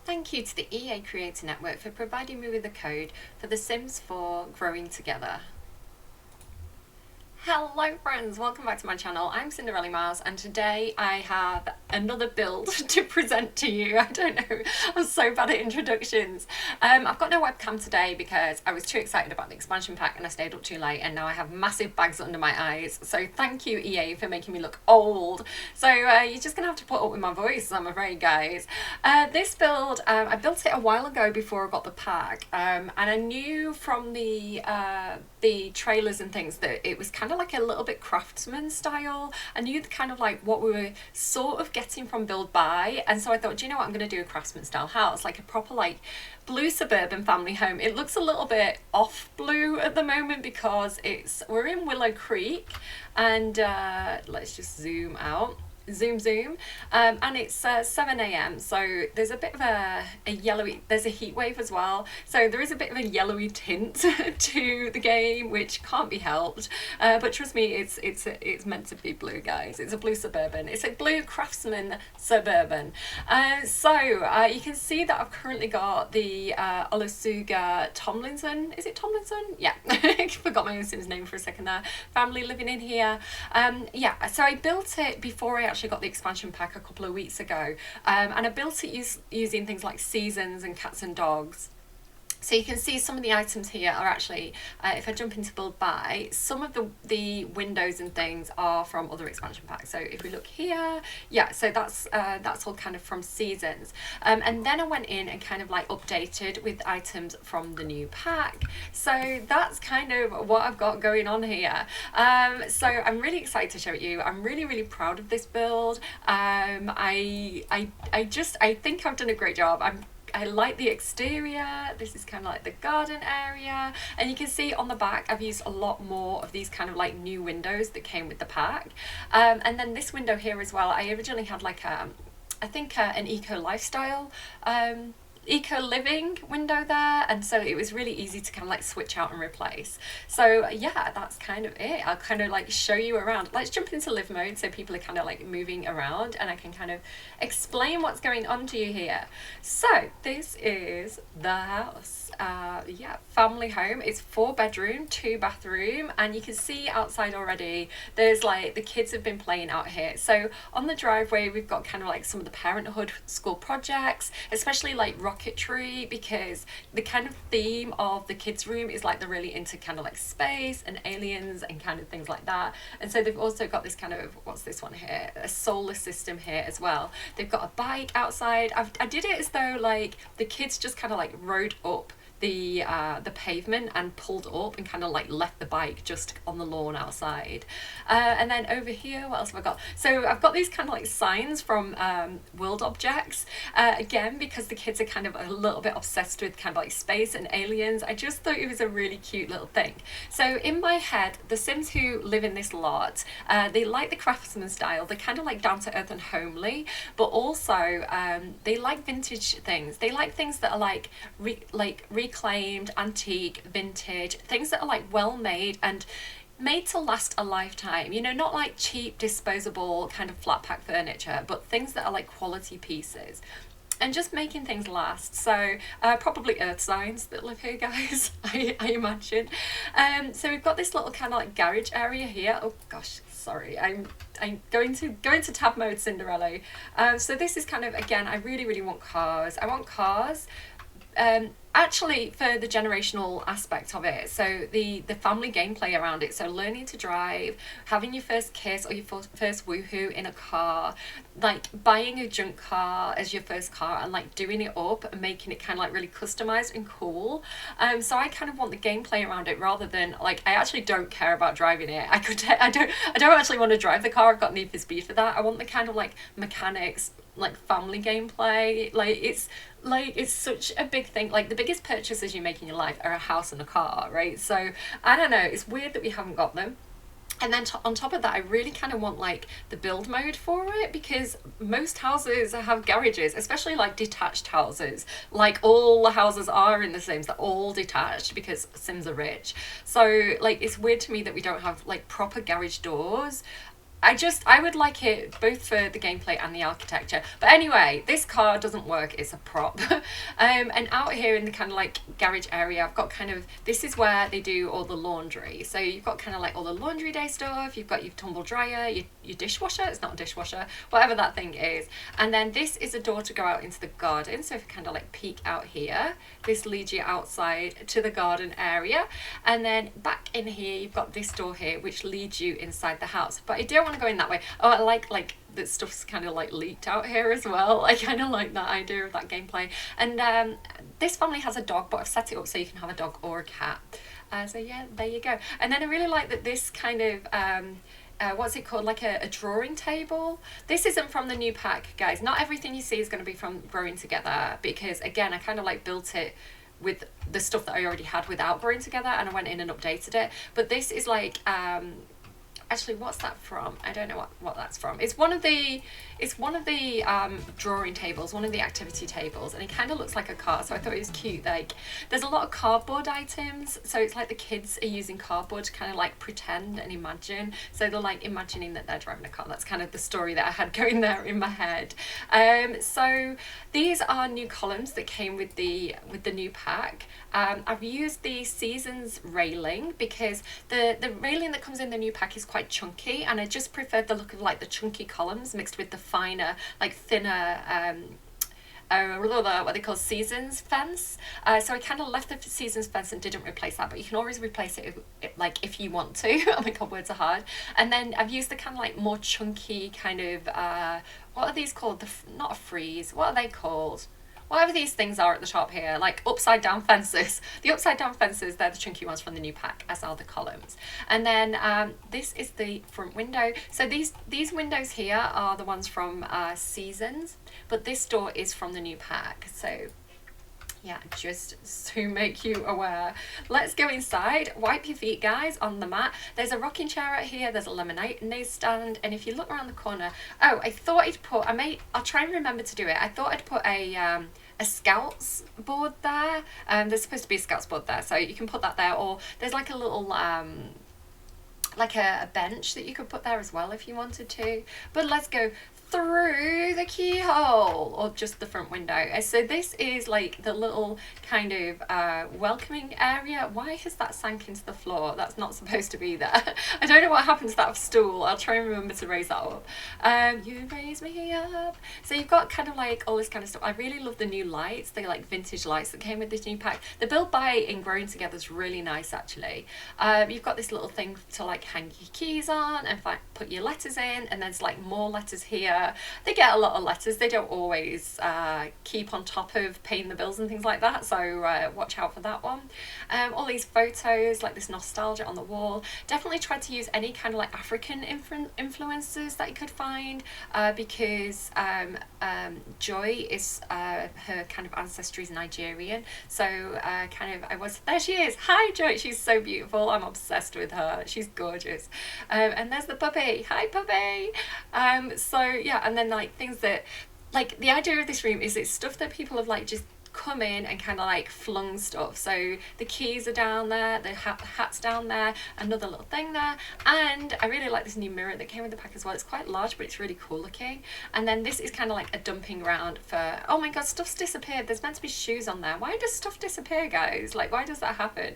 Thank you to the EA Creator Network for providing me with the code for The Sims 4 Growing Together. Hello friends, welcome back to my channel. I'm Cinderella Mars and today I have another build to present to you. I don't know, I'm so bad at introductions. I've got no webcam today because I was too excited about the expansion pack and I stayed up too late, and now I have massive bags under my eyes. So thank you EA for making me look old. So you're just gonna have to put up with my voice, I'm afraid, guys. This build, I built it a while ago before I got the pack, and I knew from the trailers and things that it was kind of like a little bit craftsman style. I knew the kind of like what we were sort of getting from build buy, and so I thought, do you know what, I'm going to do a craftsman style house, like a proper like blue suburban family home. It looks a little bit off blue at the moment because we're in Willow Creek, and let's just zoom out. Zoom, and it's 7 a.m. so there's a bit of a yellowy, there's a heat wave as well, so there is a bit of a yellowy tint to the game, which can't be helped, but trust me, it's meant to be blue, guys. It's a blue suburban, it's a blue craftsman suburban. So you can see that I've currently got the Olusuga Tomlinson, is it Tomlinson? Yeah, I forgot my own Sim's name for a second there, family living in here. Yeah, so I built it before I actually got the expansion pack a couple of weeks ago, and I built it using things like seasons and cats and dogs. So you can see some of the items here are actually, if I jump into build buy, some of the windows and things are from other expansion packs. So if we look here, yeah, so that's all kind of from seasons. And then I went in and kind of like updated with items from the new pack. So that's kind of what I've got going on here. So I'm really excited to show it you. I'm really, really proud of this build. I think I've done a great job. I like the exterior. This is kind of like the garden area, and you can see on the back I've used a lot more of these kind of like new windows that came with the pack, and then this window here as well, I originally had like I think an eco lifestyle eco living window there, and so it was really easy to kind of like switch out and replace. So yeah, that's kind of it. I'll kind of like show you around. Let's jump into live mode so people are kind of like moving around and I can kind of explain what's going on to you here. So this is the house. Yeah, family home. It's 4-bedroom, 2-bathroom, and you can see outside already there's like the kids have been playing out here. So on the driveway we've got kind of like some of the parenthood school projects, especially like rocketry, because the kind of theme of the kids room is like they're really into kind of like space and aliens and kind of things like that. And so they've also got this kind of, what's this one here, a solar system here as well. They've got a bike outside. I did it as though like the kids just kind of like rode up the pavement and pulled up and kind of like left the bike just on the lawn outside. And then over here, what else have I got? So I've got these kind of like signs from World Objects, again because the kids are kind of a little bit obsessed with kind of like space and aliens. I just thought it was a really cute little thing. So in my head, the Sims who live in this lot, they like the craftsman style. They're kind of like down to earth and homely, but also they like vintage things. They like things that are like reclaimed, antique, vintage, things that are like well made and made to last a lifetime, you know, not like cheap disposable kind of flat pack furniture, but things that are like quality pieces and just making things last. So probably earth signs that live here, guys. I imagine. So we've got this little kind of like garage area here. Oh gosh, sorry, I'm going to tab mode, Cinderella. So this is kind of, again, I really want cars. I want cars. Actually, for the generational aspect of it, so the family gameplay around it, so learning to drive, having your first kiss or your first woohoo in a car, like buying a junk car as your first car and like doing it up and making it kind of like really customized and cool. So I kind of want the gameplay around it rather than like, I actually don't care about driving it. I don't actually want to drive the car. I've got Need for Speed for that. I want the kind of like mechanics, like family gameplay. Like it's such a big thing. Like the biggest purchases you make in your life are a house and a car, right? So I don't know, it's weird that we haven't got them. And then on top of that, I really kind of want like the build mode for it, because most houses have garages, especially like detached houses. Like all the houses are in the Sims, they're all detached because Sims are rich. So like it's weird to me that we don't have like proper garage doors. I would like it both for the gameplay and the architecture. But anyway, this car doesn't work, it's a prop. And out here in the kind of like garage area, I've got kind of, this is where they do all the laundry. So you've got kind of like all the laundry day stuff, you've got your tumble dryer, your dishwasher, it's not a dishwasher, whatever that thing is. And then this is a door to go out into the garden. So if you kind of like peek out here, this leads you outside to the garden area. And then back in here, you've got this door here, which leads you inside the house. But I don't want to go in that way. Oh, I like that stuff's kind of like leaked out here as well. I kind of like that idea of that gameplay. And this family has a dog, but I've set it up so you can have a dog or a cat. So yeah, there you go. And then I really like that this kind of what's it called, like a drawing table. This isn't from the new pack, guys. Not everything you see is going to be from Growing Together, because again, I kind of like built it with the stuff that I already had without Growing Together, and I went in and updated it. But this is like actually, what's that from? I don't know what that's from. It's one of the drawing tables, one of the activity tables, and it kind of looks like a car, so I thought it was cute. Like, there's a lot of cardboard items, so it's like the kids are using cardboard to kind of like pretend and imagine. So they're like imagining that they're driving a car. That's kind of the story that I had going there in my head. So these are new columns that came with the new pack. I've used the seasons railing because the railing that comes in the new pack is quite chunky, and I just preferred the look of like the chunky columns mixed with the finer, like thinner what they call seasons fence. So I kind of left the seasons fence and didn't replace that, but you can always replace it if you want to. Oh my god, words are hard. And then I've used the kind of like more chunky kind of what are these called? Not a freeze, what are they called? Whatever these things are at the top here, like upside down fences. The upside down fences, they're the chunky ones from the new pack, as are the columns. And then this is the front window. So these windows here are the ones from Seasons, but this door is from the new pack. So yeah, just to make you aware. Let's go inside. Wipe your feet, guys, on the mat. There's a rocking chair right here. There's a lemonade stand. And if you look around the corner, oh, I thought I'd put, I'll try and remember to do it. I thought I'd put a scouts board there. There's supposed to be a scouts board there, so you can put that there. Or there's like a little, like a bench that you could put there as well if you wanted to. But let's go through the keyhole, or just the front window. So this is like the little kind of welcoming area. Why has that sank into the floor? That's not supposed to be there. I don't know what happened to that stool. I'll try and remember to raise that up. You raise me up. So you've got kind of like all this kind of stuff. I really love the new lights. They're like vintage lights that came with this new pack. The build by in Growing Together is really nice, actually. You've got this little thing to like hang your keys on and put your letters in, and there's like more letters here. They get a lot of letters. They don't always keep on top of paying the bills and things like that, so watch out for that one. All these photos, like this nostalgia on the wall. Definitely tried to use any kind of like African influences that you could find, because Joy is her kind of ancestry is Nigerian, so there she is. Hi Joy, she's so beautiful. I'm obsessed with her. She's gorgeous. And there's the puppy. Hi puppy. So yeah, and then like things that, like, the idea of this room is it's stuff that people have like just come in and kind of like flung stuff. So the keys are down there, the hat's down there, another little thing there, and I really like this new mirror that came with the pack as well. It's quite large, but it's really cool looking. And then this is kind of like a dumping ground for, oh my god, stuff's disappeared. There's meant to be shoes on there. Why does stuff disappear, guys? Like, why does that happen?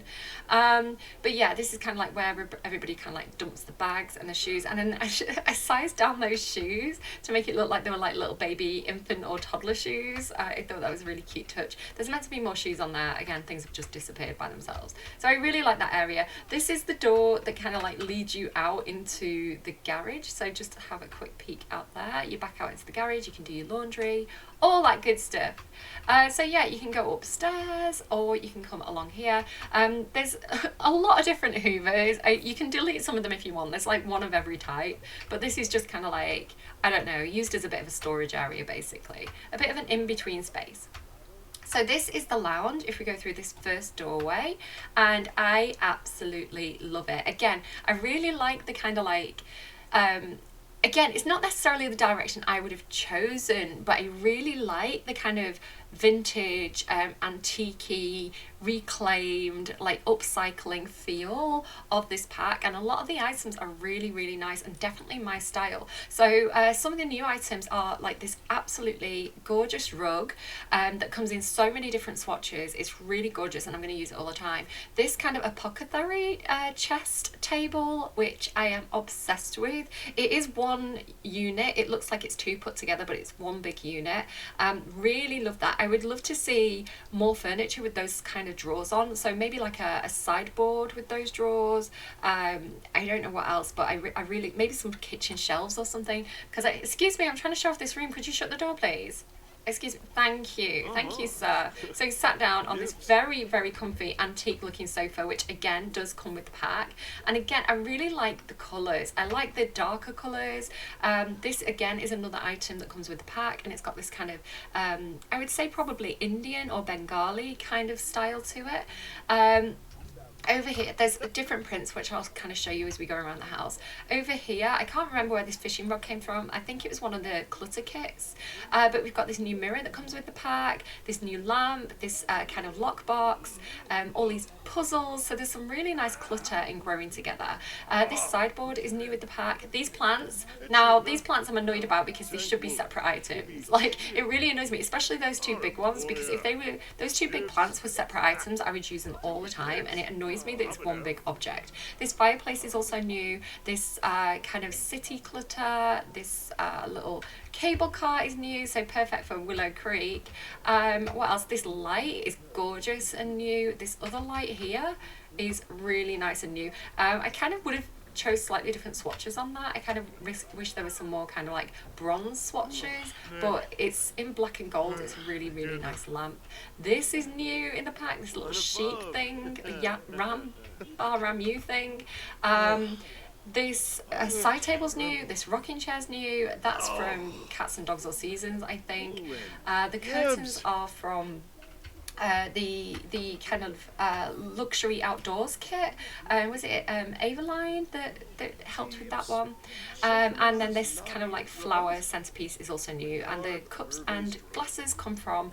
But yeah, this is kind of like where everybody kind of like dumps the bags and the shoes. And then I sized down those shoes to make it look like they were like little baby infant or toddler shoes. I thought that was a really cute touch. There's meant to be more shoes on there. Again, things have just disappeared by themselves. So I really like that area. This is the door that kind of like leads you out into the garage. So just to have a quick peek out there. You back out into the garage, you can do your laundry, all that good stuff. So yeah, you can go upstairs or you can come along here. There's a lot of different hoovers. You can delete some of them if you want. There's like one of every type, but this is just kind of like, I don't know, used as a bit of a storage area, basically. A bit of an in-between space. So this is the lounge if we go through this first doorway, and I absolutely love it. Again, I really like the kind of like, again, it's not necessarily the direction I would have chosen, but I really like the kind of vintage, antique-y, reclaimed, like upcycling feel of this pack, and a lot of the items are really, really nice and definitely my style. So some of the new items are like this absolutely gorgeous rug that comes in so many different swatches. It's really gorgeous and I'm going to use it all the time. This kind of apothecary chest table, which I am obsessed with. It is one unit. It looks like it's two put together, but it's one big unit. Really love that. I would love to see more furniture with those kind of drawers on, so maybe like a sideboard with those drawers. I don't know what else, but I really, maybe some kitchen shelves or something, because excuse me, I'm trying to show off this room. Could you shut the door, please? Excuse me. Thank you, sir. So he sat down on this very, very comfy antique looking sofa, which again does come with the pack. And again, I really like the colours. I like the darker colours. This again is another item that comes with the pack, and it's got this kind of I would say probably Indian or Bengali kind of style to it. Over here, there's different prints, which I'll kind of show you as we go around the house. Over here, I can't remember where this fishing rod came from. I think it was one of the clutter kits. But we've got this new mirror that comes with the pack, this new lamp, this kind of lockbox, all these puzzles. So there's some really nice clutter in growing together. This sideboard is new with the pack. These plants, now these plants I'm annoyed about because they should be separate items. Like, it really annoys me, especially those two big ones, because if those two big plants were separate items, I would use them all the time, and it annoys me that it's one big object. This fireplace is also new. This kind of city clutter, this little cable car is new, so perfect for Willow Creek. What else? This light is gorgeous and new. This other light here is really nice and new. I kind of would have chose slightly different swatches on that. I kind of wish there was some more kind of like bronze swatches, but it's in black and gold. It's a really, really nice lamp. This is new in the pack, this little sheep thing, the Ramu thing. This side table's new, this rocking chair's new. That's from Cats and Dogs All Seasons, I think. The curtains are from the kind of luxury outdoors kit. Was it Avaline that helped with that one? And then this kind of like flower centerpiece is also new, and the cups and glasses come from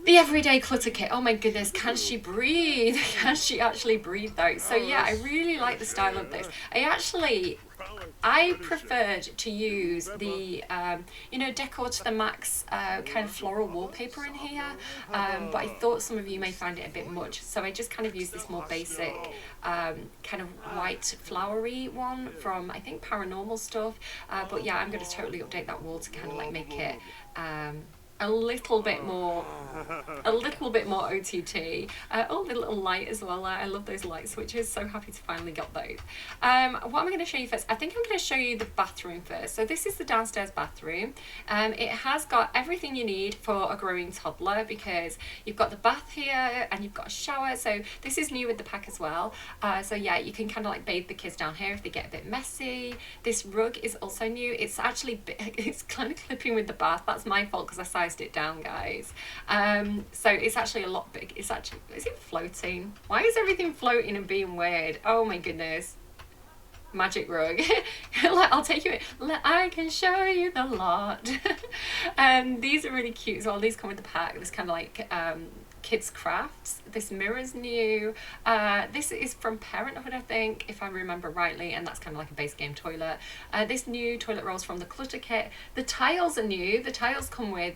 the Everyday Clutter Kit. Oh my goodness, can she breathe? Can she actually breathe though? So yeah, I really like the style of this. I preferred to use the, Decor to the Max kind of floral wallpaper in here, but I thought some of you may find it a bit much, so I just kind of used this more basic kind of white flowery one from, I think, Paranormal Stuff, but yeah, I'm going to totally update that wall to kind of like make it a little bit more OTT. Oh, the little light as well. I love those light switches. So happy to finally get those. What am I going to show you first? I think I'm going to show you the bathroom first. So this is the downstairs bathroom. It has got everything you need for a growing toddler, because you've got the bath here and you've got a shower. So this is new with the pack as well. So yeah, you can kind of like bathe the kids down here if they get a bit messy. This rug is also new. It's actually it's kind of clipping with the bath. That's my fault because I sized it down, guys. So it's actually a lot big. Is it floating? Why is everything floating and being weird? Oh my goodness. Magic rug. I'll take you in. I can show you the lot. These are really cute as well. These come with the pack. This kind of like kids crafts. This mirror's new. This is from Parenthood, I think, if I remember rightly, and that's kind of like a base game toilet. This new toilet rolls from the clutter kit. The tiles are new. The tiles come with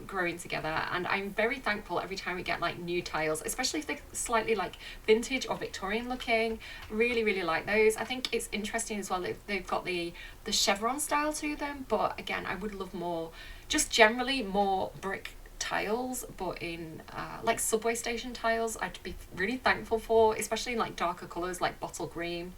growing together, and I'm very thankful every time we get like new tiles, especially if they're slightly like vintage or Victorian looking. Really, really like those. I think it's interesting as well that they've got the chevron style to them, but again, I would love more, just generally more brick tiles, but in like subway station tiles. I'd be really thankful for, especially in like darker colours like bottle green.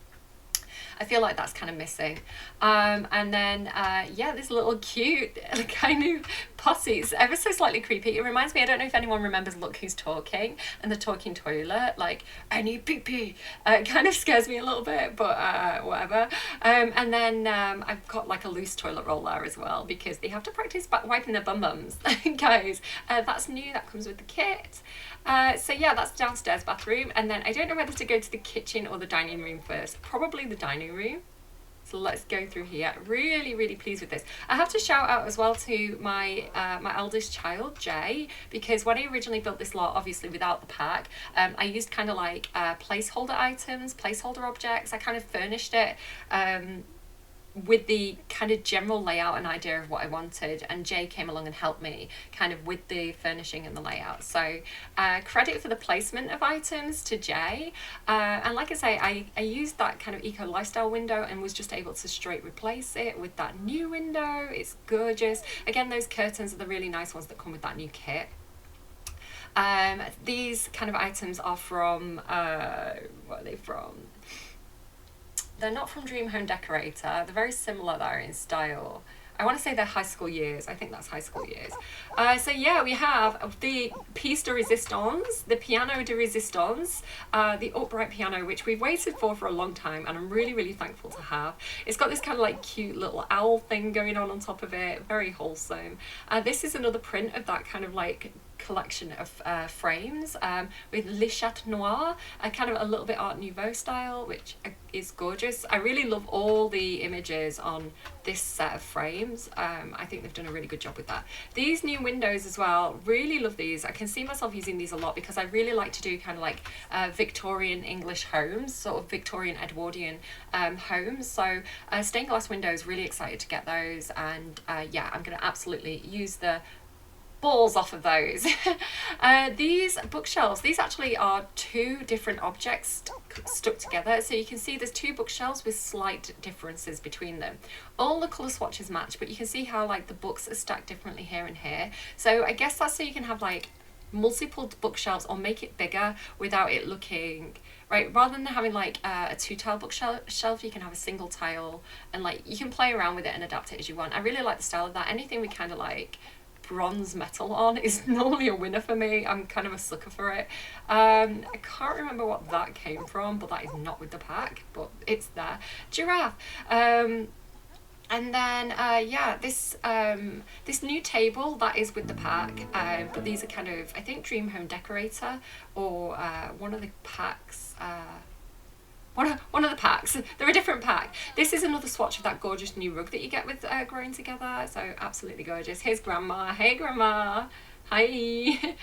I feel like that's kind of missing. And then yeah, this little cute kind of potty. It's ever so slightly creepy. It reminds me, I don't know if anyone remembers Look Who's Talking and the talking toilet, like, I need pee pee. It kind of scares me a little bit, but whatever. And then I've got like a loose toilet roll there as well, because they have to practice wiping their bum bums. Guys, that's new. That comes with the kit. So yeah, that's downstairs bathroom, and then I don't know whether to go to the kitchen or the dining room first. Probably the dining room. So let's go through here. Really, really pleased with this. I have to shout out as well to my my eldest child, Jay, because when I originally built this lot, obviously without the pack, I used kind of like placeholder items, placeholder objects. I kind of furnished it with the kind of general layout and idea of what I wanted, and Jay came along and helped me kind of with the furnishing and the layout. So credit for the placement of items to Jay, and like I say, I used that kind of eco lifestyle window and was just able to straight replace it with that new window. It's gorgeous. Again, those curtains are the really nice ones that come with that new kit. These kind of items are from what are they from? They're not from Dream Home Decorator. They're very similar though in style. I want to say they're High School Years. I think that's High School Years. So yeah, we have the piece de resistance, the piano de resistance, the upright piano, which we've waited for a long time, and I'm really, really thankful to have. It's got this kind of like cute little owl thing going on top of it, very wholesome. This is another print of that kind of like collection of frames with Le Chat Noir, kind of a little bit Art Nouveau style, which is gorgeous. I really love all the images on this set of frames. I think they've done a really good job with that. These new windows as well, really love these. I can see myself using these a lot because I really like to do kind of like Victorian English homes, sort of Victorian Edwardian homes. So stained glass windows, really excited to get those, and yeah, I'm going to absolutely use the balls off of those. These bookshelves, these actually are two different objects stuck together, so you can see there's two bookshelves with slight differences between them. All the colour swatches match, but you can see how like the books are stacked differently here and here. So I guess that's so you can have like multiple bookshelves or make it bigger without it looking right. Rather than having like a two-tile bookshelf, you can have a single tile, and like you can play around with it and adapt it as you want. I really like the style of that. Anything we kind of like bronze metal on is normally a winner for me. I'm kind of a sucker for it. I can't remember what that came from, but that is not with the pack, but it's there. Giraffe. And then yeah, this new table that is with the pack, but these are kind of, I think, Dream Home Decorator or one of the packs. One of the packs. They're a different pack. This is another swatch of that gorgeous new rug that you get with Growing Together. So absolutely gorgeous. Here's Grandma. Hey Grandma. Hi.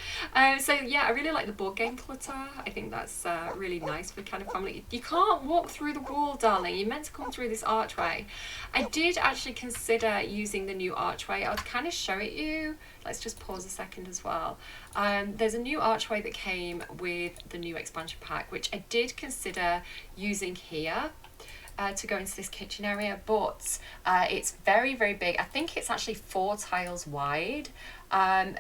So yeah, I really like the board game clutter. I think that's really nice for kind of family. You can't walk through the wall, darling. You're meant to come through this archway. I did actually consider using the new archway. I'll kind of show it you. Let's just pause a second as well. There's a new archway that came with the new expansion pack, which I did consider using here. To go into this kitchen area, but it's very, very big. I think it's actually 4 tiles wide.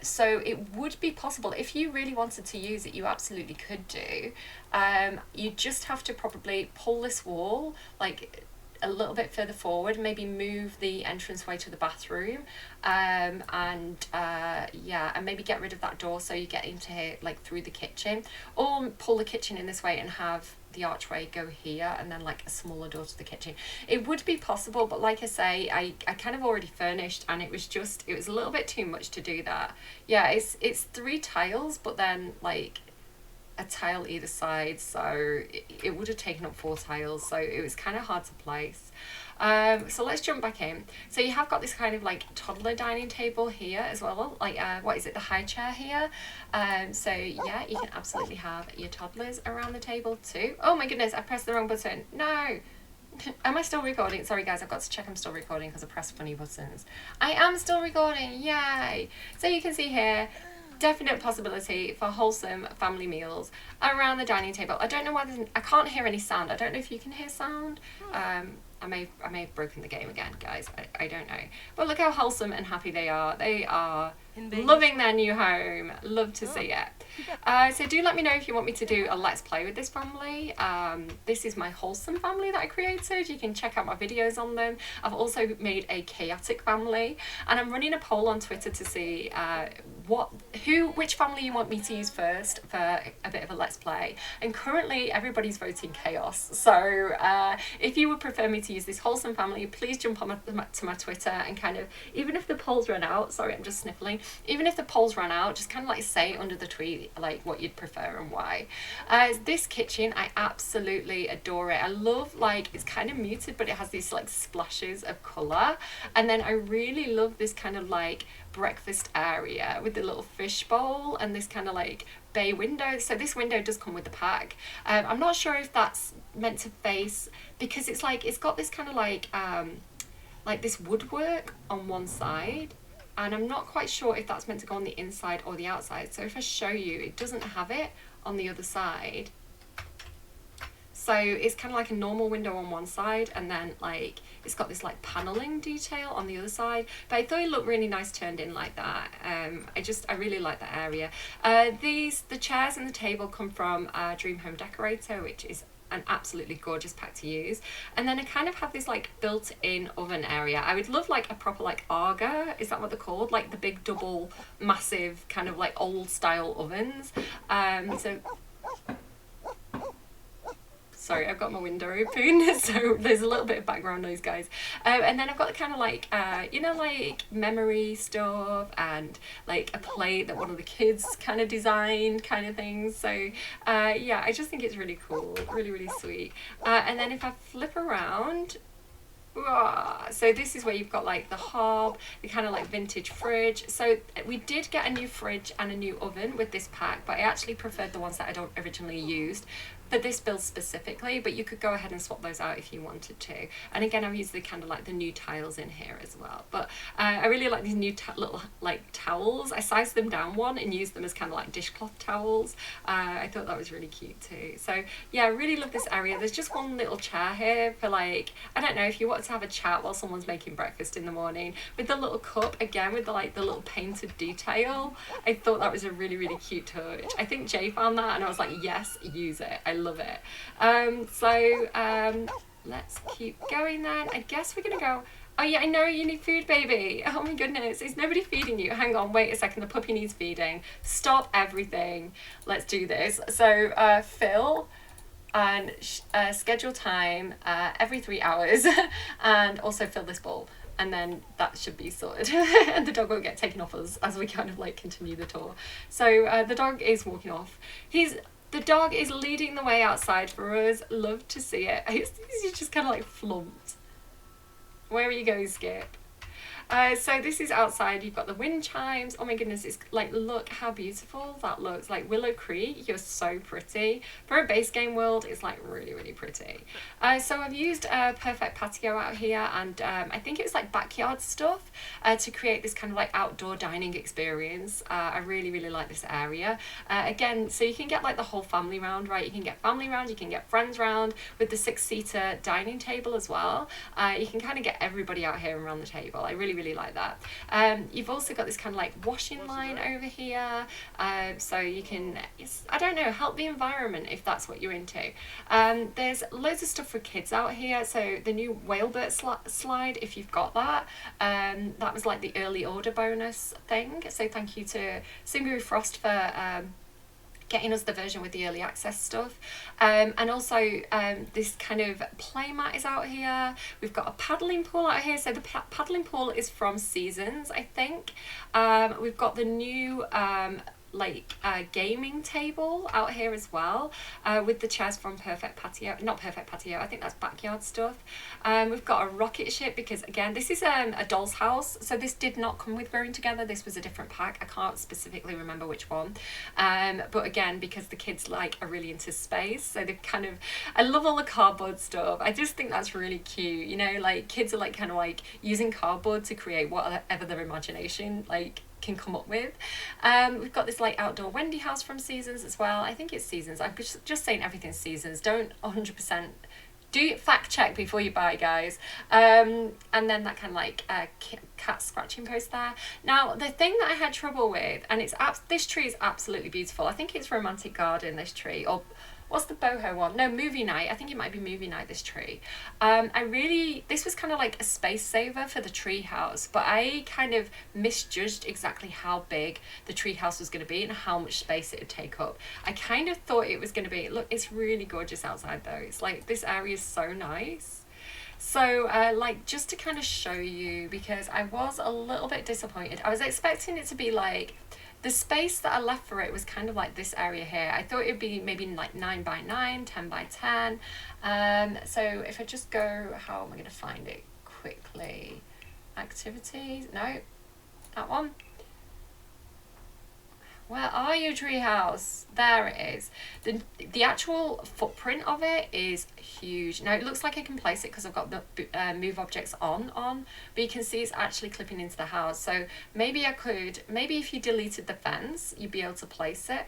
So it would be possible, if you really wanted to use it, you absolutely could do. You just have to probably pull this wall like a little bit further forward, maybe move the entranceway to the bathroom, and yeah, and maybe get rid of that door so you get into here like through the kitchen, or pull the kitchen in this way and have the archway go here and then like a smaller door to the kitchen. It would be possible, but like I say, I kind of already furnished, and it was a little bit too much to do that. Yeah, it's 3 tiles, but then like a tile either side, so it would have taken up 4 tiles, so it was kind of hard to place. So let's jump back in. So you have got this kind of like toddler dining table here as well, like what is it, the high chair here. So yeah, you can absolutely have your toddlers around the table too. Oh my goodness, I pressed the wrong button. No. Am I still recording? Sorry guys, I've got to check I'm still recording because I pressed funny buttons. I am still recording, yay! So you can see here, definite possibility for wholesome family meals around the dining table. I don't know why I can't hear any sound. I don't know if you can hear sound. I may have broken the game again, guys. I don't know. But look how wholesome and happy they are. They are loving their new home. Love to see it. So do let me know if you want me to do a Let's Play with this family. This is my wholesome family that I created. You can check out my videos on them. I've also made a chaotic family, and I'm running a poll on Twitter to see which family you want me to use first for a bit of a Let's Play. And currently everybody's voting chaos. So if you would prefer me to use this wholesome family, please jump on to my Twitter and kind of, even if the polls run out, sorry I'm just sniffling, even if the poles ran out, just kind of like say under the tree like what you'd prefer and why. This kitchen, I absolutely adore it. I love, like, it's kind of muted, but it has these like splashes of colour. And then I really love this kind of like breakfast area with the little fish bowl and this kind of like bay window. So this window does come with the pack. I'm not sure if that's meant to face, because it's like, it's got this kind of like this woodwork on one side, and I'm not quite sure if that's meant to go on the inside or the outside. So if I show you, it doesn't have it on the other side. So it's kind of like a normal window on one side, and then like it's got this like paneling detail on the other side. But I thought it looked really nice turned in like that. I really like that area. The chairs and the table come from Dream Home Decorator, which is an absolutely gorgeous pack to use. And then I kind of have this like built-in oven area. I would love like a proper like Aga, is that what they're called? Like the big double massive kind of like old style ovens. Sorry, I've got my window open, so there's a little bit of background noise, guys. And then I've got kind of like, you know, like memory stuff and like a plate that one of the kids kind of designed kind of things. So yeah, I just think it's really cool, really, really sweet. And then if I flip around, so this is where you've got like the hob, the kind of like vintage fridge. So we did get a new fridge and a new oven with this pack, but I actually preferred the ones that I'd originally used for this build specifically, but you could go ahead and swap those out if you wanted to. And again, I've used the kind of like the new tiles in here as well. But I really like these new little like towels. I sized them down one and used them as kind of like dishcloth towels. I thought that was really cute too. So yeah, I really love this area. There's just one little chair here for like, I don't know, if you want to have a chat while someone's making breakfast in the morning, with the little cup, again with the like the little painted detail. I thought that was a really, really cute touch. I think Jay found that and I was like, yes, use it. I love it. Let's keep going then. I guess we're gonna go. Oh yeah, I know you need food, baby. Oh my goodness, is nobody feeding you? Hang on, wait a second, the puppy needs feeding. Stop everything. Let's do this. So fill and schedule time every 3 hours and also fill this bowl. And then that should be sorted. And the dog won't get taken off us as we kind of like continue the tour. So the dog is walking off. The dog is leading the way outside for us. Love to see it. He's just kind of like flumped. Where are you going, Skip? So this is outside. You've got the wind chimes. Oh my goodness, it's like, look how beautiful that looks. Like Willow Creek, you're so pretty. For a base game world, it's like really, really pretty. So I've used a Perfect Patio out here, and I think it was like backyard stuff to create this kind of like outdoor dining experience. I really, really like this area. Again, so you can get like the whole family round, right? You can get family round, you can get friends round with the 6-seater dining table as well. You can kind of get everybody out here around the table. I really, really like that. You've also got this kind of like washing line over here, so you can, I don't know, help the environment if that's what you're into. There's loads of stuff for kids out here. So the new Whalebert slide, if you've got that, that was like the early order bonus thing. So thank you to Singu Frost for getting us the version with the early access stuff. And also this kind of play mat is out here. We've got a paddling pool out here. So the paddling pool is from Seasons, I think. We've got the new gaming table out here as well, with the chairs from Perfect Patio, not Perfect Patio, I think that's backyard stuff. We've got a rocket ship, because again, this is a doll's house, so this did not come with Growing Together. This was a different pack. I can't specifically remember which one, but again, because the kids like are really into space, so they kind of, I love all the cardboard stuff. I just think that's really cute, you know, like kids are like kind of like using cardboard to create whatever their imagination like can come up with. We've got this like outdoor Wendy house from Seasons as well. I think it's Seasons. I'm just saying everything's Seasons. Don't 100% do fact check before you buy, guys. And then that kind of like cat scratching post there. Now the thing that I had trouble with, and this tree is absolutely beautiful. I think it's Romantic Garden, this tree, or what's the boho one? No, Movie Night. I think it might be Movie Night, this tree. This was kind of like a space saver for the tree house, but I kind of misjudged exactly how big the tree house was going to be and how much space it would take up. I kind of thought it was going to be, look, it's really gorgeous outside though. It's like, this area is so nice. So like just to kind of show you, because I was a little bit disappointed. I was expecting it to be like, the space that I left for it was kind of like this area here. I thought it'd be maybe like 9 by 9, 10 by 10. So if I just go, how am I going to find it quickly? Activities, no, that one. Where are you, treehouse? There it is. The actual footprint of it is huge. Now it looks like I can place it because I've got the move objects on, but you can see it's actually clipping into the house. So maybe I could, maybe if you deleted the fence, you'd be able to place it.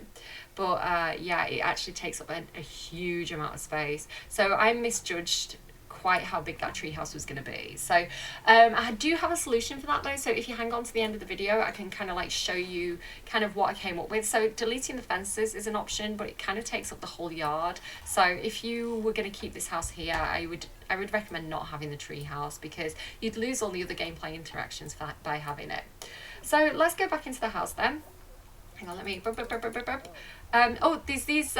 But yeah, it actually takes up a huge amount of space. So I misjudged quite how big that treehouse was going to be. So I do have a solution for that though, so if you hang on to the end of the video, I can kind of like show you kind of what I came up with. So deleting the fences is an option, but it kind of takes up the whole yard. So if you were going to keep this house here, I would recommend not having the treehouse, because you'd lose all the other gameplay interactions by having it. So let's go back into the house then. Hang on, let me... oh, there's these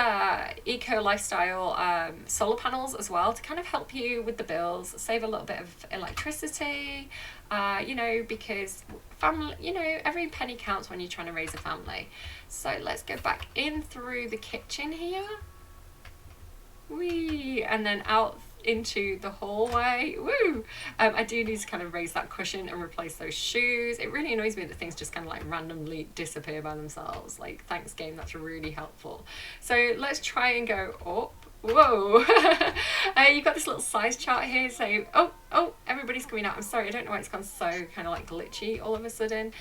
eco lifestyle solar panels as well to kind of help you with the bills, save a little bit of electricity, you know, because family, you know, every penny counts when you're trying to raise a family. So let's go back in through the kitchen here. Whee! And then out into the hallway. Woo! I do need to kind of raise that cushion and replace those shoes. It really annoys me that things just kind of like randomly disappear by themselves. Like, thanks game, that's really helpful. So let's try and go up. Whoa! You've got this little size chart here, so oh, everybody's coming out. I'm sorry, I don't know why it's gone so kind of like glitchy all of a sudden.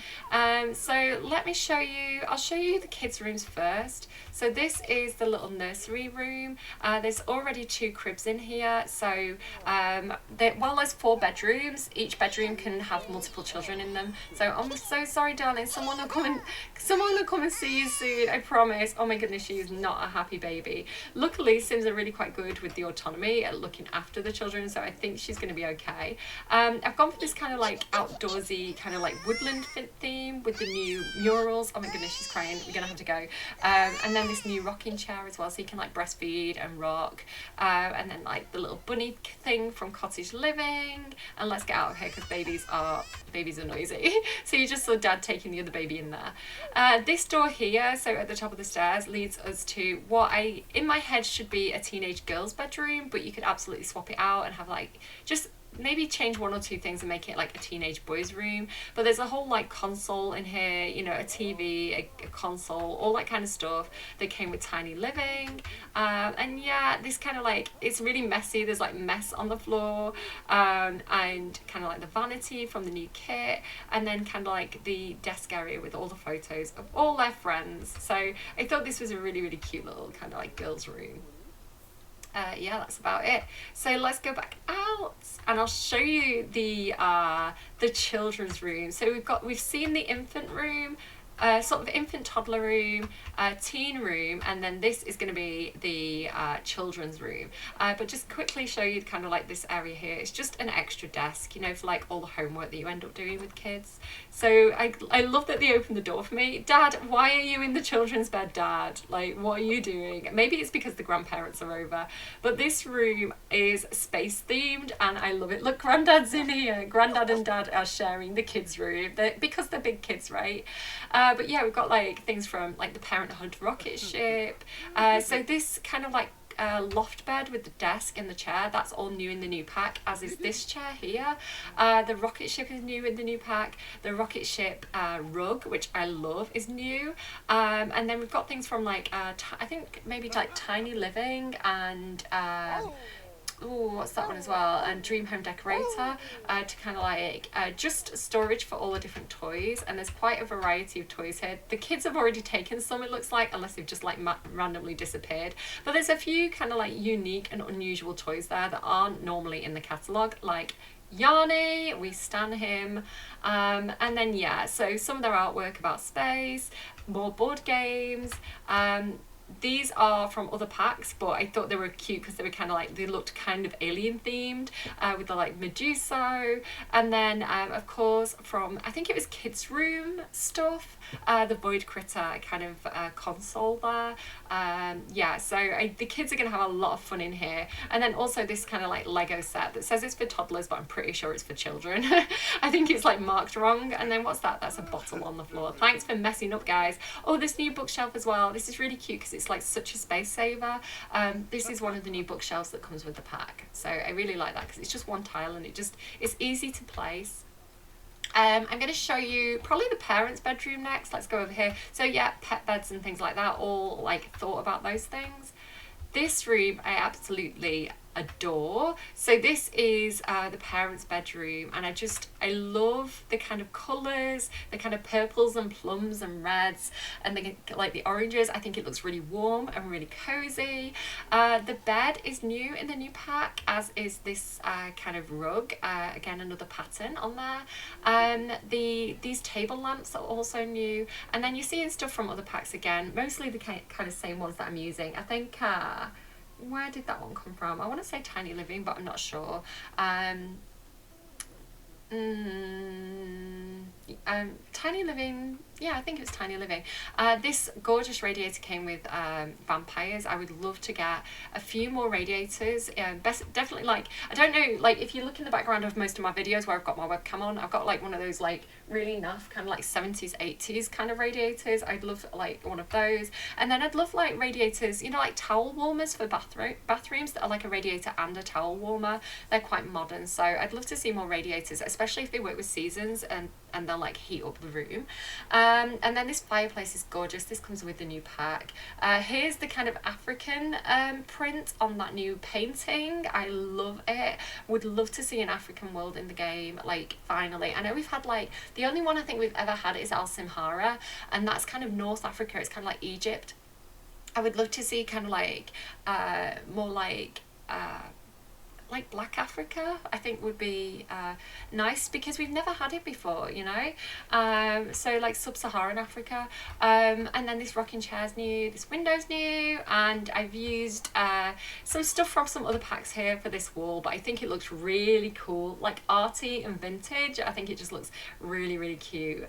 So let me show you, I'll show you the kids' rooms first. So this is the little nursery room. There's already 2 cribs in here. So while there's 4 bedrooms, each bedroom can have multiple children in them. So I'm so sorry, darling. Someone will come and see you soon, I promise. Oh my goodness, she is not a happy baby. Luckily, Sims are really quite good with the autonomy at looking after the children, so I think she's going to be okay. I've gone for this kind of like outdoorsy, kind of like woodland theme with the new murals. Oh my goodness, she's crying. We're going to have to go. And then this new rocking chair as well, so you can like breastfeed and rock. And then like the little bunny thing from Cottage Living. And let's get out of here because babies are noisy. So you just saw Dad taking the other baby in there. This door here, so at the top of the stairs, leads us to what in my head should be a teenage girl's bedroom, but you could absolutely swap it out and have like just maybe change 1 or 2 things and make it like a teenage boy's room. But there's a whole like console in here, you know, a TV, a console, all that kind of stuff that came with Tiny Living. And yeah, this kind of like, it's really messy. There's like mess on the floor, and kind of like the vanity from the new kit, and then kind of like the desk area with all the photos of all their friends. So I thought this was a really, really cute little kind of like girls' room. Yeah, that's about it. So let's go back out and I'll show you the children's room. So we've seen the infant room, sort of infant toddler room, teen room, and then this is going to be the children's room. But just quickly show you kind of like this area here. It's just an extra desk, you know, for like all the homework that you end up doing with kids. So I love that they opened the door for me. Dad, why are you in the children's bed, Dad? Like, what are you doing? Maybe it's because the grandparents are over, but this room is space themed and I love it. Look, Granddad's in here. Granddad and Dad are sharing the kids' room because they're big kids, right? But yeah, we've got like things from like the Parenthood rocket ship. So this kind of like loft bed with the desk and the chair, that's all new in the new pack, as is this chair here. The rocket ship is new in the new pack. The rocket ship rug, which I love, is new. And then we've got things from like I think maybe like Tiny Living and oh, what's that one as well? And Dream Home Decorator, to kind of like just storage for all the different toys. And there's quite a variety of toys here. The kids have already taken some, it looks like, unless they've just like randomly disappeared. But there's a few kind of like unique and unusual toys there that aren't normally in the catalogue, like Yanni, we stan him. And then yeah, so some of their artwork about space, more board games. these are from other packs, but I thought they were cute because they were kind of like, they looked kind of alien themed, with the like Medusa. And then of course from, I think it was kids room stuff, the Void Critter kind of console there. Yeah, so the kids are gonna have a lot of fun in here. And then also this kind of like Lego set that says it's for toddlers, but I'm pretty sure it's for children. I think it's like marked wrong. And then what's that? That's a bottle on the floor. Thanks for messing up, guys. Oh, this new bookshelf as well. This is really cute because it's like such a space saver. This is one of the new bookshelves that comes with the pack, so I really like that because it's just one tile and it's easy to place. I'm going to show you probably the parents' bedroom next. Let's go over here. So yeah, pet beds and things like that, all like thought about those things. This room I absolutely adore. So this is the parents' bedroom, and I love the kind of colours, the kind of purples and plums and reds, and the oranges. I think it looks really warm and really cozy. The bed is new in the new pack, as is this kind of rug. Again, another pattern on there. These table lamps are also new, and then you're seeing stuff from other packs again, mostly the kind of same ones that I'm using. I think where did that one come from? I want to say Tiny Living, but I'm not sure. Tiny Living, yeah, I think it was Tiny Living. This gorgeous radiator came with vampires. I would love to get a few more radiators. Definitely, like, I don't know, like if you look in the background of most of my videos where I've got my webcam on, I've got like one of those like really naff kind of like 70s 80s kind of radiators. I'd love like one of those. And then I'd love like radiators, you know, like towel warmers for bathrooms that are like a radiator and a towel warmer. They're quite modern, so I'd love to see more radiators, especially if they work with seasons and they'll like heat up the room. And then this fireplace is gorgeous. This comes with the new pack. Here's the kind of African print on that new painting. I love it. Would love to see an African world in the game, like finally. I know we've had like, the only one I think we've ever had is Al Simhara, and that's kind of North Africa. It's kind of like Egypt. I would love to see kind of like more like Black Africa, I think would be nice, because we've never had it before, you know. So like Sub-Saharan Africa. And then this rocking chair's new, this window's new, and I've used some stuff from some other packs here for this wall, but I think it looks really cool, like arty and vintage. I think it just looks really, really cute.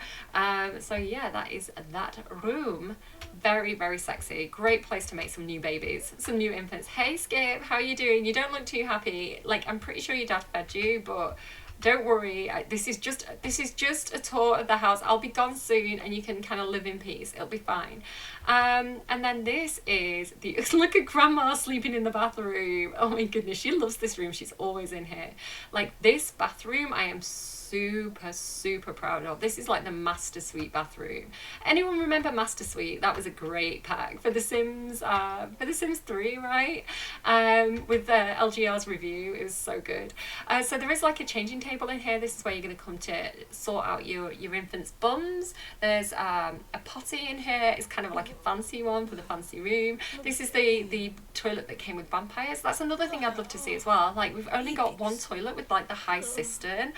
So yeah, that is that room. Very, very sexy. Great place to make some new babies, some new infants. Hey Skip, how are you doing? You don't look too happy. Like, I'm pretty sure your dad fed you, but don't worry. This is just a tour of the house. I'll be gone soon, and you can kind of live in peace. It'll be fine. And then this is the look at Grandma sleeping in the bathroom. Oh my goodness, she loves this room. She's always in here. Like, this bathroom, I am super proud of. This is like the Master Suite bathroom. Anyone remember Master Suite? That was a great pack for The Sims 3, right? With the LGR's review. It was so good. So there is like a changing table in here. This is where you're going to come to sort out your infant's bums. There's a potty in here. It's kind of like a fancy one for the fancy room. This is the toilet that came with vampires. That's another thing I'd love to see as well. Like, we've only got one toilet with like the high cistern.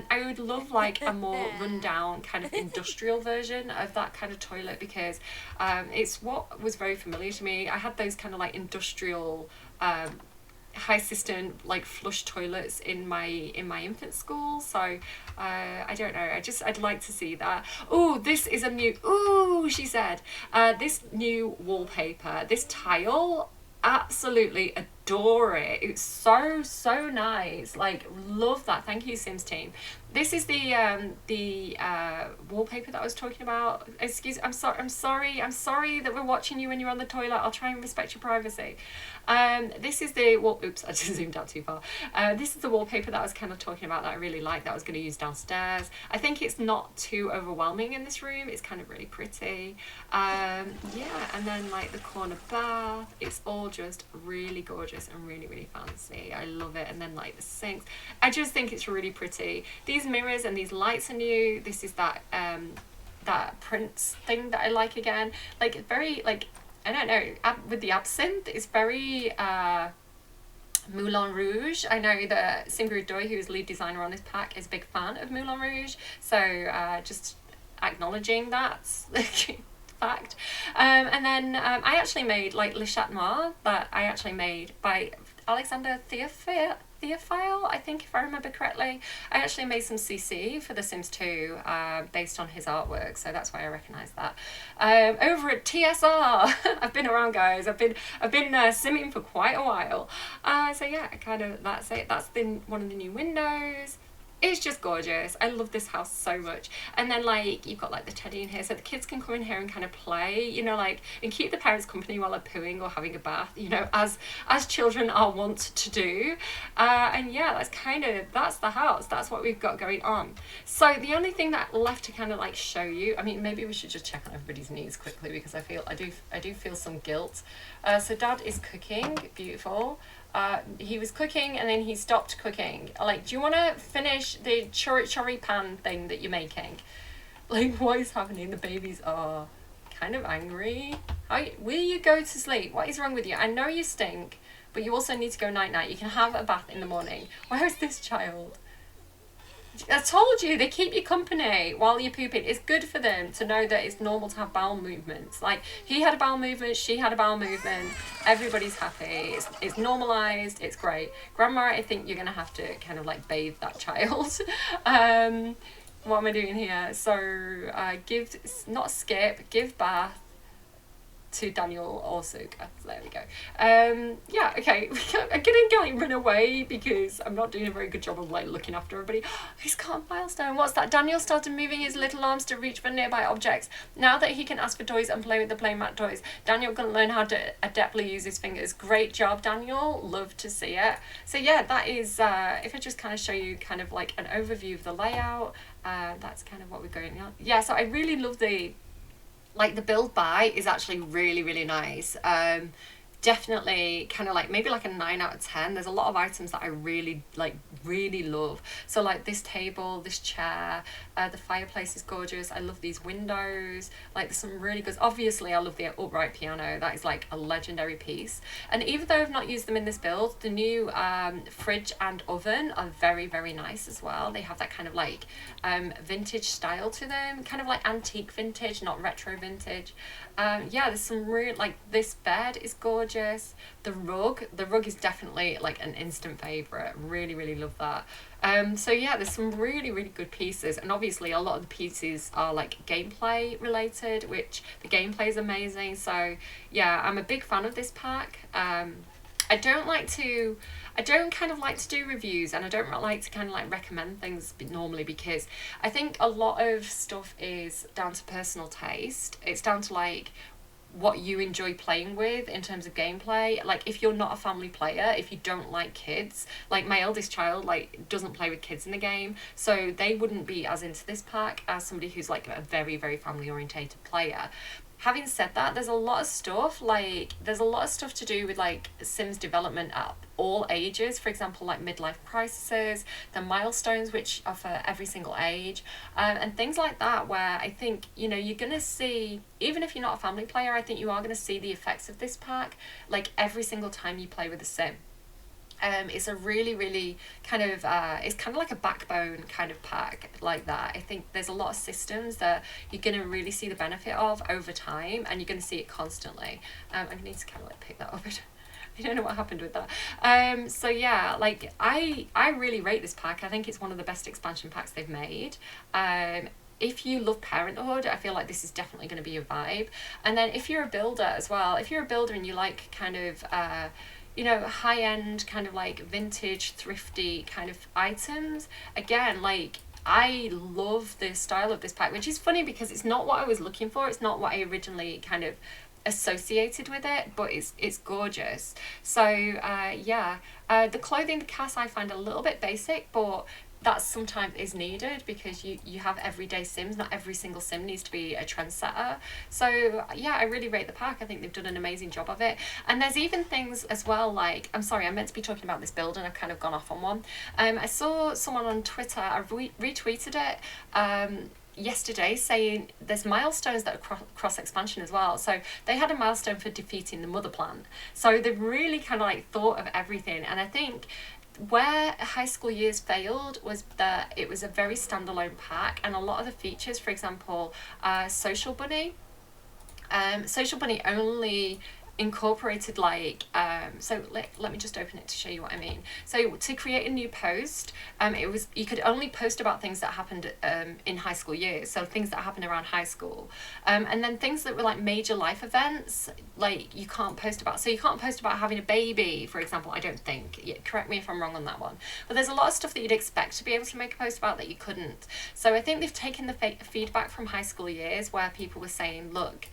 I would love like a more rundown kind of industrial version of that kind of toilet, because it's what was very familiar to me. I had those kind of like industrial high cistern like flush toilets in my infant school, so I don't know, I'd like to see that. Oh, this is a new, ooh, she said, this new wallpaper, this tile, absolutely adore it. It's so nice. Like, love that. Thank you, Sims team. This is the wallpaper that I was talking about. Excuse, I'm sorry that we're watching you when you're on the toilet. I'll try and respect your privacy. This is the oops, I just zoomed out too far. This is the wallpaper that I was kind of talking about that I really like, that I was going to use downstairs. I think it's not too overwhelming in this room. It's kind of really pretty. Yeah, and then like the corner bath, it's all just really gorgeous and really fancy. I love it. And then like the sinks, I just think it's really pretty. These mirrors and these lights are new. This is that that Prince thing that I like again. Like, very, like, I don't know, with the absinthe, it's very Moulin Rouge. I know that Simguru Doi, who is lead designer on this pack, is a big fan of Moulin Rouge, so just acknowledging that. fact. And then I actually made like Le Chat Noir, that I actually made by Alexander Theophile, I think, if I remember correctly. I actually made some CC for The Sims 2 based on his artwork, so that's why I recognise that. Over at TSR, I've been around, guys. I've been simming for quite a while. So yeah, kind of that's it. That's been one of the new windows. It's just gorgeous. I love this house so much. And then like you've got like the teddy in here, so the kids can come in here and kind of play, you know, like, and keep the parents company while they're pooing or having a bath, you know, as children are wont to do. And yeah, that's the house. That's what we've got going on. So the only thing that left to kind of like show you, I mean, maybe we should just check on everybody's needs quickly, because I do feel some guilt. So Dad is cooking, beautiful. He was cooking and then he stopped cooking. Like, do you want to finish the chori pan thing that you're making? Like, what is happening? The babies are kind of angry. Will you go to sleep? What is wrong with you? I know you stink, but you also need to go night-night. You can have a bath in the morning. Where is this child? I told you, they keep you company while you're pooping. It's good for them to know that it's normal to have bowel movements. Like, he had a bowel movement, she had a bowel movement, everybody's happy. It's normalised, it's great. Grandma, I think you're going to have to kind of like bathe that child. What am I doing here? So, not skip, give bath to Daniel or Suga. So there we go. Yeah, okay. I'm gonna like run away because I'm not doing a very good job of like looking after everybody. He's got a milestone. What's that? Daniel started moving his little arms to reach for nearby objects. Now that he can ask for toys and play with the playmat toys, Daniel can learn how to adeptly use his fingers. Great job, Daniel. Love to see it. So yeah, that is, if I just kind of show you kind of like an overview of the layout, that's kind of what we're going on. Yeah, so I really love the build by is actually really, really nice. Definitely kind of like maybe like a 9 out of 10. There's a lot of items that I really love. So like this table, this chair, the fireplace is gorgeous. I love these windows. Like there's some really good, obviously I love the upright piano. That is like a legendary piece. And even though I've not used them in this build, the new fridge and oven are very, very nice as well. They have that kind of like vintage style to them, kind of like antique vintage, not retro vintage. Yeah, there's some real, like this bed is gorgeous. The rug is definitely like an instant favorite. Really, really love that. So yeah, there's some really, really good pieces, and obviously a lot of the pieces are like gameplay related, which the gameplay is amazing. So yeah, I'm a big fan of this pack. I don't kind of like to do reviews, and I don't like to kind of like recommend things normally, because I think a lot of stuff is down to personal taste. It's down to like what you enjoy playing with in terms of gameplay. Like if you're not a family player, if you don't like kids, like my eldest child like doesn't play with kids in the game, so they wouldn't be as into this pack as somebody who's like a very, very family orientated player. Having said that, there's a lot of stuff to do with like Sims development at all ages. For example, like midlife crises, the milestones which are for every single age, and things like that, where I think, you know, you're gonna see, even if you're not a family player, I think you are gonna see the effects of this pack like every single time you play with a Sim. It's a really, really kind of, it's kind of like a backbone kind of pack like that. I think there's a lot of systems that you're going to really see the benefit of over time, and you're going to see it constantly. I need to kind of like pick that up. I don't know what happened with that. So yeah, like I really rate this pack. I think it's one of the best expansion packs they've made. If you love parenthood, I feel like this is definitely going to be your vibe. And then if you're a builder as well, if you're a builder and you like kind of, you know, high-end kind of like vintage thrifty kind of items, again, like I love the style of this pack, which is funny because it's not what I was looking for. It's not what I originally kind of associated with it, but it's gorgeous. So yeah, the clothing, the cast I find a little bit basic, but that sometimes is needed because you have everyday Sims. Not every single Sim needs to be a trendsetter. So yeah, I really rate the pack. I think they've done an amazing job of it. And there's even things as well, like, I'm sorry, I meant to be talking about this build and I've kind of gone off on one. I saw someone on Twitter, I retweeted it yesterday, saying there's milestones that are cross expansion as well. So they had a milestone for defeating the mother plant. So they've really kind of like thought of everything. And I think where high school years failed was that it was a very standalone pack, and a lot of the features, for example, social bunny, Social Bunny only incorporated like so let me just open it to show you what I mean. So to create a new post, it was, you could only post about things that happened in high school years, so things that happened around high school, and then things that were like major life events, like you can't post about. So you can't post about having a baby, for example. I don't think, yeah, correct me if I'm wrong on that one, but there's a lot of stuff that you'd expect to be able to make a post about that you couldn't. So I think they've taken the feedback from high school years where people were saying, look,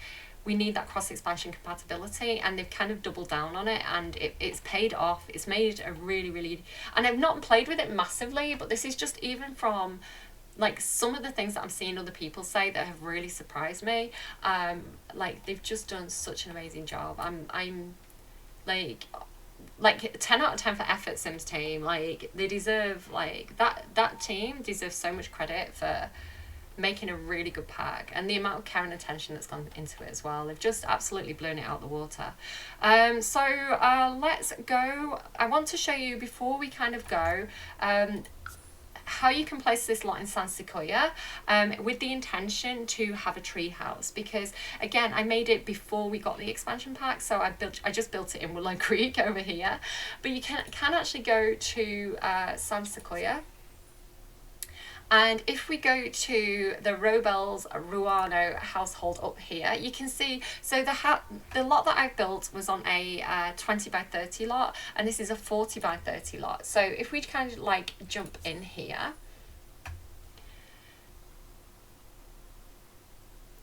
we need that cross expansion compatibility, and they've kind of doubled down on it, and it's paid off. It's made a really, really, and I've not played with it massively, but this is just even from like some of the things that I'm seeing other people say that have really surprised me. Like they've just done such an amazing job. I'm like 10 out of 10 for Effort Sims team. Like they deserve, like that team deserves so much credit for making a really good pack, and the amount of care and attention that's gone into it as well. They've just absolutely blown it out the water. So let's go. I want to show you, before we kind of go, how you can place this lot in San Sequoia, with the intention to have a tree house, because again, I made it before we got the expansion pack, so I just built it in Willow Creek over here, but you can actually go to San Sequoia. And if we go to the Robels Ruano household up here, you can see, so the lot that I built was on a 20 by 30 lot, and this is a 40 by 30 lot. So if we kind of like jump in here,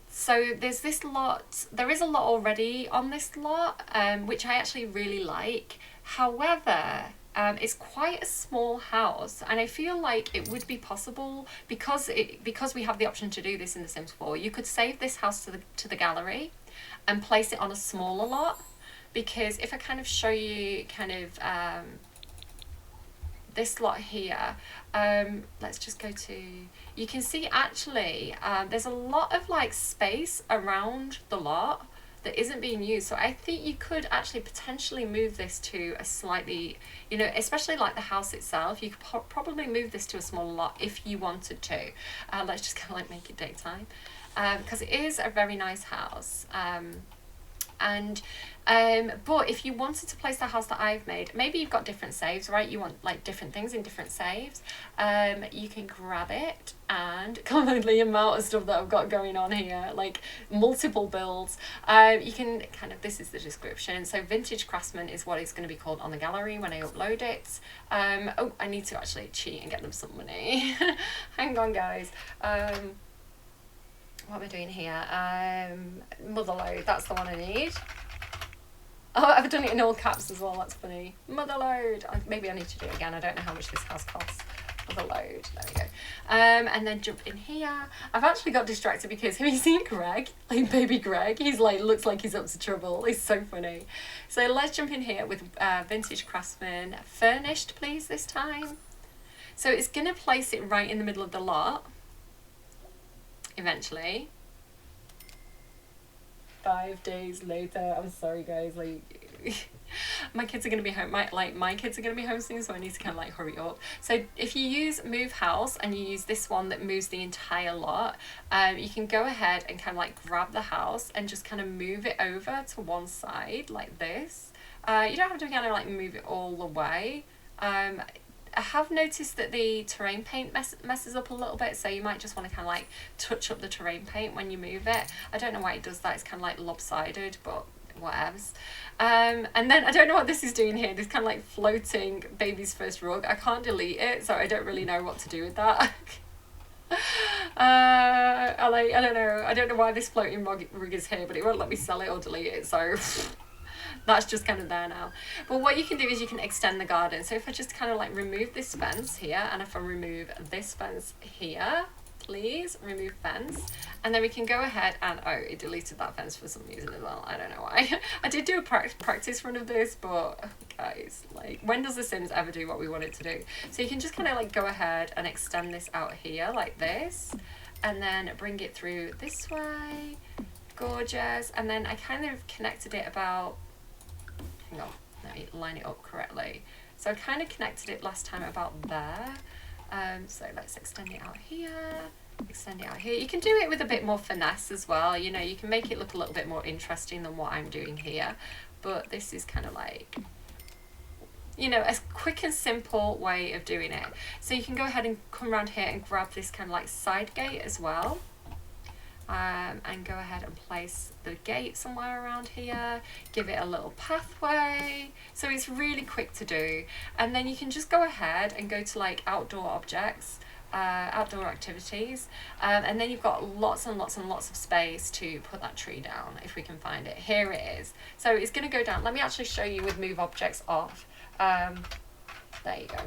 so there's this lot, there is a lot already on this lot, which I actually really like. However, it's quite a small house, and I feel like it would be possible, because we have the option to do this in The Sims 4. You could save this house to the gallery and place it on a smaller lot, because if I kind of show you kind of this lot here, let's just go to, you can see actually there's a lot of like space around the lot that isn't being used. So I think you could actually potentially move this to a slightly, you know, especially like the house itself, you could probably move this to a smaller lot if you wanted to. Let's just kind of like make it daytime, because it is a very nice house. But if you wanted to place the house that I've made, maybe you've got different saves, right? You want like different things in different saves. You can grab it, and kind of the amount of stuff that I've got going on here, like multiple builds. You can kind of, this is the description. So Vintage Craftsman is what it's going to be called on the gallery when I upload it. Oh, I need to actually cheat and get them some money. Hang on, guys. What am I doing here? Motherload, that's the one I need. Oh, I've done it in all caps as well, that's funny. Motherload. Maybe I need to do it again. I don't know how much this house costs. Motherload, there we go. And then jump in here. I've actually got distracted because, have you seen Greg? Like baby Greg? He's like, looks like he's up to trouble. He's so funny. So let's jump in here with Vintage Craftsman. Furnished, please, this time. So it's gonna place it right in the middle of the lot. Eventually. 5 days later, I'm sorry guys, like my kids are gonna be home, my kids are gonna be home soon, so I need to kind of like hurry up. So if you use move house and you use this one that moves the entire lot, you can go ahead and kind of like grab the house and just kind of move it over to one side like this. You don't have to kind of like move it all the way. I have noticed that the terrain paint messes up a little bit, so you might just want to kind of like touch up the terrain paint when you move it. I don't know why it does that, it's kind of like lopsided, but whatevs. And then I don't know what this is doing here, this kind of like floating baby's first rug. I can't delete it, so I don't really know what to do with that. I don't know why this floating rug is here, but it won't let me sell it or delete it, so that's just kind of there now. But what you can do is you can extend the garden. So if I just kind of like remove this fence here, and if I remove this fence here, please remove fence, and then we can go ahead and, oh, it deleted that fence for some reason as well. I don't know why. I did do a practice run of this, but guys, like, when does The Sims ever do what we want it to do? So you can just kind of like go ahead and extend this out here like this, and then bring it through this way. Gorgeous. And then I kind of connected it about, hang on, let me line it up correctly. So I kind of connected it last time about there. So let's extend it out here, extend it out here. You can do it with a bit more finesse as well, you know, you can make it look a little bit more interesting than what I'm doing here, but this is kind of like, you know, a quick and simple way of doing it. So you can go ahead and come around here and grab this kind of like side gate as well. And go ahead and place the gate somewhere around here, give it a little pathway, so it's really quick to do. And then you can just go ahead and go to like outdoor objects, outdoor activities, and then you've got lots and lots and lots of space to put that tree down if we can find it. Here it is. So it's going to go down. Let me actually show you with move objects off. There you go.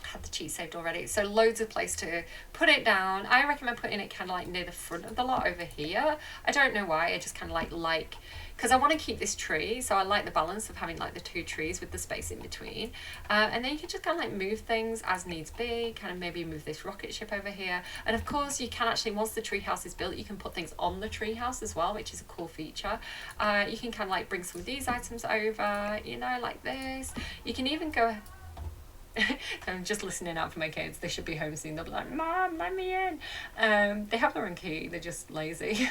Had the cheat saved already, so loads of place to put it down. I recommend putting it kind of like near the front of the lot over here. I don't know why, I just kind of like because I want to keep this tree, so I like the balance of having like the two trees with the space in between. And then you can just kind of like move things as needs be, kind of maybe move this rocket ship over here. And of course you can actually, once the tree house is built, you can put things on the tree house as well, which is a cool feature. You can kind of like bring some of these items over, you know, like this. You can even go I'm just listening out for my kids. They should be home soon. They'll be like, Mom, let me in. They have their own key. They're just lazy.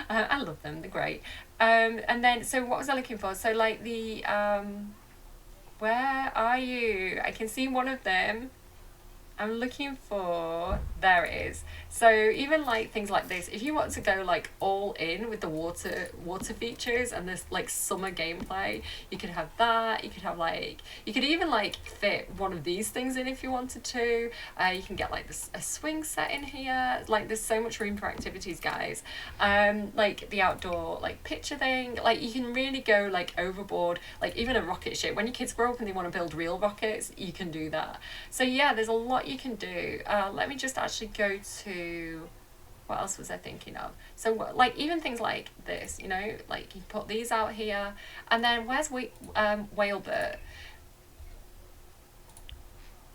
I love them. They're great. And then, so what was I looking for? So like the, where are you? I can see one of them. I'm looking for, there it is. So even like things like this, if you want to go like all in with the water features and this like summer gameplay, you could have that. You could have like, you could even like fit one of these things in if you wanted to. You can get like this, a swing set in here. Like there's so much room for activities, guys. Like the outdoor like picture thing, like you can really go like overboard. Like even a rocket ship, when your kids grow up and they want to build real rockets, you can do that. So yeah, there's a lot you can do. Let me just actually go to, what else was I thinking of? So like even things like this, you know, like you put these out here, and then where's Whalebert?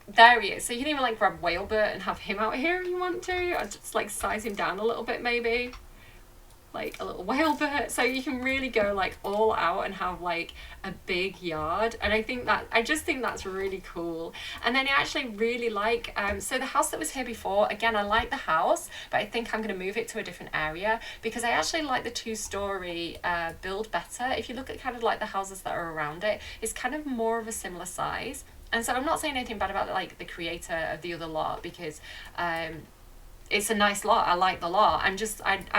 There he is. So you can even like grab Whalebert and have him out here if you want to, or just like size him down a little bit maybe. Like a little Whalebert, so you can really go like all out and have like a big yard. And I just think that's really cool. And then I actually really like so the house that was here before, again, I like the house, but I think I'm going to move it to a different area because I actually like the 2-story build better. If you look at kind of like the houses that are around it, it's kind of more of a similar size. And so I'm not saying anything bad about like the creator of the other lot, because it's a nice lot. I like the lot. I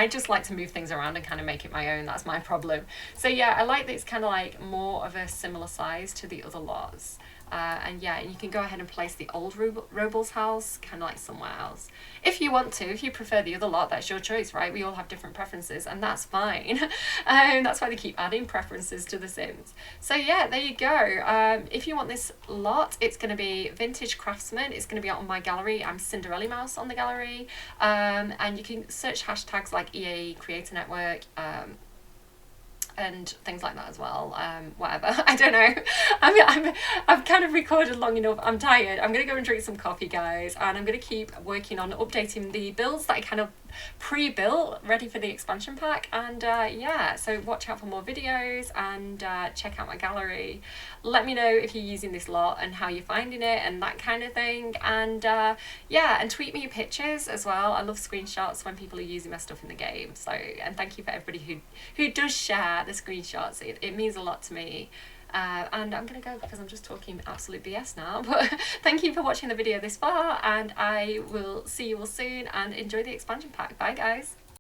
just like to move things around and kind of make it my own. That's my problem. So yeah, I like that it's kind of like more of a similar size to the other lots. And yeah, you can go ahead and place the old Robles house kind of like somewhere else. If you want to, if you prefer the other lot, that's your choice, right? We all have different preferences and that's fine. That's why they keep adding preferences to The Sims. So yeah, there you go. If you want this lot, it's going to be Vintage Craftsman. It's going to be out on my gallery. I'm Cinderella Mouse on the gallery. And you can search hashtags like EA Creator Network, and things like that as well. Whatever, I don't know. I've kind of recorded long enough. I'm tired. I'm gonna go and drink some coffee, guys, and I'm gonna keep working on updating the builds that I kind of pre-built ready for the expansion pack. And yeah, so watch out for more videos and check out my gallery. Let me know if you're using this lot and how you're finding it and that kind of thing. And yeah, and tweet me your pictures as well. I love screenshots when people are using my stuff in the game. So, and thank you for everybody who does share the screenshots. It means a lot to me. And I'm gonna go because I'm just talking absolute BS now, but thank you for watching the video this far, and I will see you all soon, and enjoy the expansion pack. Bye guys.